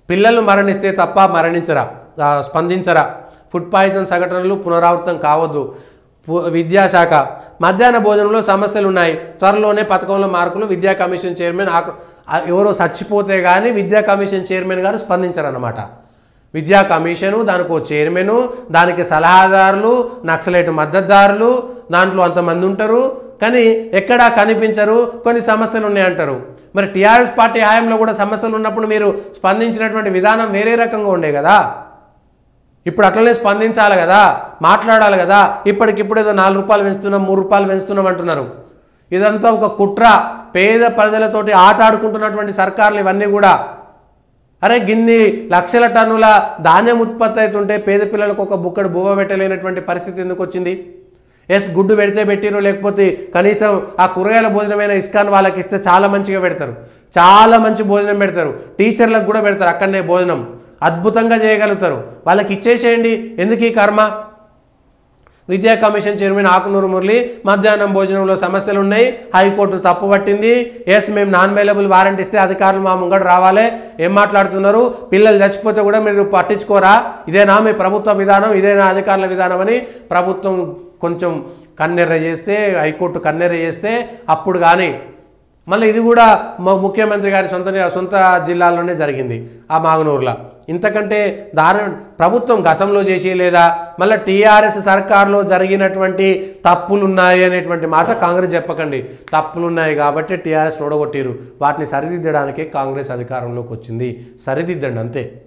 పిల్లలు మరణిస్తే తప్ప స్పందించరా ఫుడ్ పాయిజన్ సంఘటనలు పునరావృతం కావద్దు విద్యాశాఖ మధ్యాహ్న భోజనంలో సమస్యలు ఉన్నాయి త్వరలోనే పథకంలో మార్కులు విద్యా కమిషన్ చైర్మన్ ఎవరో చచ్చిపోతే కానీ విద్యా కమిషన్ చైర్మన్ గారు స్పందించరన్నమాట విద్యా కమిషను దానికి చైర్మను దానికి సలహాదారులు నక్సలైట్ మద్దతుదారులు దాంట్లో అంతమంది ఉంటారు కానీ ఎక్కడా కనిపించరు కొన్ని సమస్యలు ఉన్నాయంటారు మరి టీఆర్ఎస్ పార్టీ హయాంలో కూడా సమస్యలు ఉన్నప్పుడు మీరు స్పందించినటువంటి విధానం వేరే రకంగా ఉండే కదా ఇప్పుడు అట్లనే స్పందించాలి కదా మాట్లాడాలి కదా ఇప్పటికిప్పుడు ఏదో 4 రూపాయలు పెంచుతున్నాం 3 రూపాయలు పెంచుతున్నాం అంటున్నారు ఇదంతా ఒక కుట్ర పేద ప్రజలతోటి ఆట ఆడుకుంటున్నటువంటి సర్కార్లు ఇవన్నీ కూడా అరే గిన్ని లక్షల టన్నుల ధాన్యం ఉత్పత్తి అవుతుంటే పేద పిల్లలకు ఒక బుక్కడు బువ్వ పెట్టలేనటువంటి పరిస్థితి ఎందుకు వచ్చింది గుడ్డు పెడితే పెట్టిరో లేకపోతే కనీసం ఆ కూరగాయల భోజనమైన ఇస్కాన్ వాళ్ళకి ఇస్తే చాలా మంచిగా పెడతారు చాలా మంచి భోజనం పెడతారు టీచర్లకు కూడా పెడతారు అక్కడనే భోజనం అద్భుతంగా చేయగలుగుతారు వాళ్ళకి ఇచ్చేసేయండి ఎందుకు ఈ కర్మ విద్యా కమిషన్ చైర్మన్ ఆకునూరు మురళి మధ్యాహ్నం భోజనంలో సమస్యలు ఉన్నాయి హైకోర్టు తప్పు పట్టింది మేము నాన్ అవైలబుల్ వారెంట్ ఇస్తే అధికారులు మా ముంగడు రావాలి ఏం మాట్లాడుతున్నారు పిల్లలు చచ్చిపోతే కూడా మీరు పట్టించుకోరా ఇదేనా మీ ప్రభుత్వ విధానం ఇదేనా అధికారుల విధానం అని ప్రభుత్వం కొంచెం కన్నెర్ర చేస్తే హైకోర్టు కన్నెర్ర చేస్తే అప్పుడు కానీ మళ్ళీ ఇది కూడా ముఖ్యమంత్రి గారి సొంత జిల్లాలోనే జరిగింది ఆ మాగనూరులో ఇంతకంటే ప్రభుత్వం గతంలో చేసి లేదా మళ్ళీ టీఆర్ఎస్ సర్కార్లో జరిగినటువంటి తప్పులున్నాయి అనేటువంటి మాట కాంగ్రెస్ చెప్పకండి తప్పులున్నాయి కాబట్టి టీఆర్ఎస్ ఓడగొట్టిరు వాటిని సరిదిద్దడానికి కాంగ్రెస్ అధికారంలోకి వచ్చింది సరిదిద్దండి అంతే